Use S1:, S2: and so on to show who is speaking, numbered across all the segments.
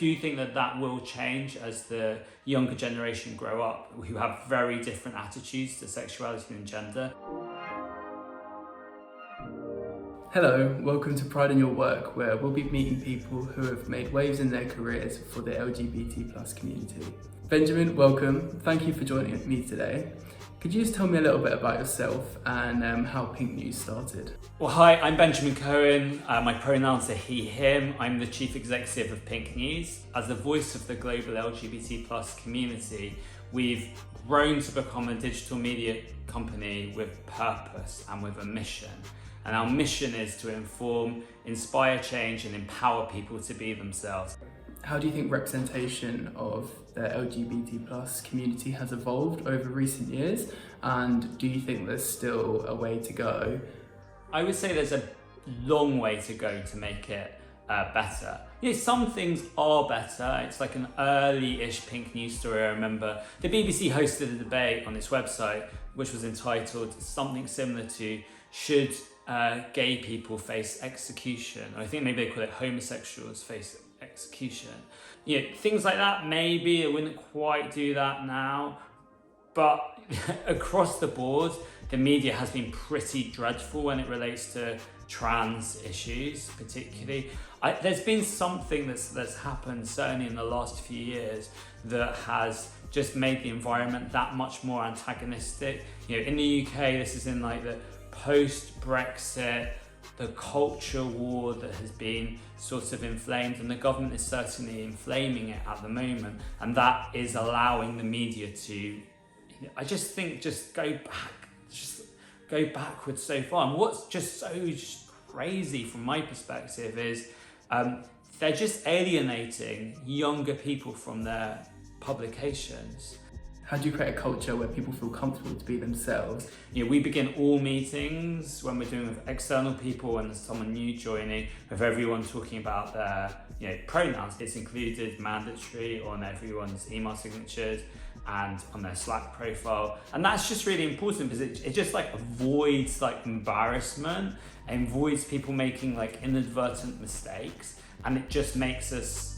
S1: do think that that will change as the younger generation grow up, who have very different attitudes to sexuality and gender.
S2: Hello, welcome to Pride in Your Work, where we'll be meeting people who have made waves in their careers for the LGBT+ community. Benjamin, welcome. Thank you for joining me today. Could you just tell me a little bit about yourself and how PinkNews started?
S1: Well, hi, I'm Benjamin Cohen. My pronouns are he, him. I'm the Chief Executive of PinkNews. As the voice of the global LGBT+ community, we've grown to become a digital media company with purpose and with a mission. And our mission is to inform, inspire change and empower people to be themselves.
S2: How do you think representation of the LGBT+ community has evolved over recent years? And do you think there's still a way to go?
S1: I would say there's a long way to go to make it better. Some things are better. It's like an early-ish PinkNews story. I remember the BBC hosted a debate on its website, which was entitled something similar to, should gay people face execution? Or I think maybe they call it homosexuals face execution. Things like that, maybe it wouldn't quite do that now, but across the board, the media has been pretty dreadful when it relates to trans issues, particularly. There's been something that's happened, certainly in the last few years, that has just made the environment that much more antagonistic. In the UK, this is in like the post-Brexit, the culture war that has been sort of inflamed, and the government is certainly inflaming it at the moment, and that is allowing the media to, I just think, just go backwards so far. And what's just so crazy from my perspective is they're just alienating younger people from their publications.
S2: How do you create a culture where people feel comfortable to be themselves?
S1: We begin all meetings when we're doing with external people and there's someone new joining, with everyone talking about their pronouns. It's included mandatory on everyone's email signatures and on their Slack profile. And that's just really important because it just like avoids like embarrassment and avoids people making like inadvertent mistakes. And it just makes us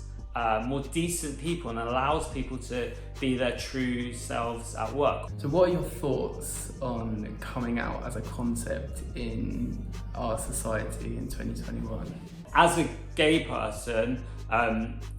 S1: more decent people and allows people to be their true selves at work.
S2: So what are your thoughts on coming out as a concept in our society in 2021?
S1: As a gay person,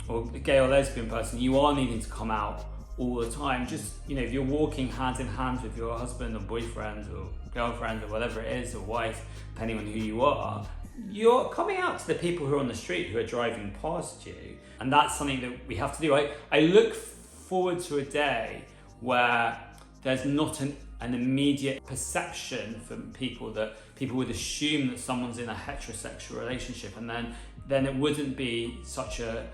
S1: or a gay or lesbian person, you are needing to come out all the time. Just, if you're walking hand in hand with your husband or boyfriend or girlfriend or whatever it is, or wife, depending on who you are, you're coming out to the people who are on the street, who are driving past you. And that's something that we have to do. I look forward to a day where there's not an immediate perception from people that people would assume that someone's in a heterosexual relationship, and then it wouldn't be such a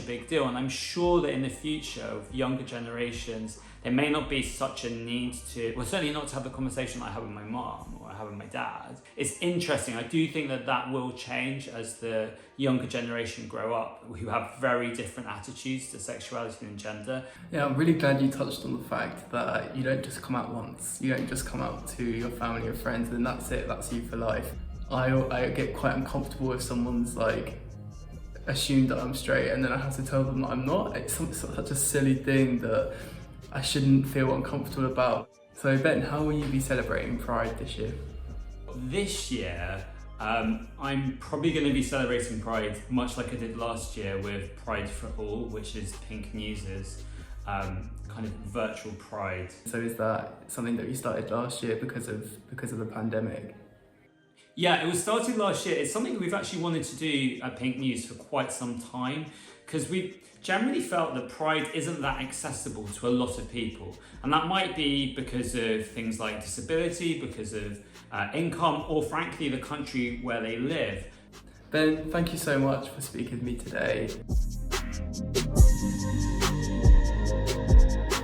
S1: big deal. And I'm sure that in the future of younger generations, there may not be such a need to, well, certainly not to have the conversation I have with my mom or I have with my dad. It's interesting. I do think that will change as the younger generation grow up, who have very different attitudes to sexuality and gender.
S2: Yeah, I'm really glad you touched on the fact that you don't just come out once. You don't just come out to your family or friends and that's it, that's you for life. I get quite uncomfortable if someone's like assumed that I'm straight and then I have to tell them that I'm not. It's such a silly thing that I shouldn't feel uncomfortable about. So Ben, how will you be celebrating Pride this year?
S1: This year, I'm probably going to be celebrating Pride much like I did last year with Pride for All, which is PinkNews' kind of virtual Pride.
S2: So is that something that you started last year because of the pandemic?
S1: Yeah, it was started last year. It's something we've actually wanted to do at PinkNews for quite some time, because we generally felt that Pride isn't that accessible to a lot of people. And that might be because of things like disability, because of income, or frankly, the country where they live.
S2: Ben, thank you so much for speaking with me today.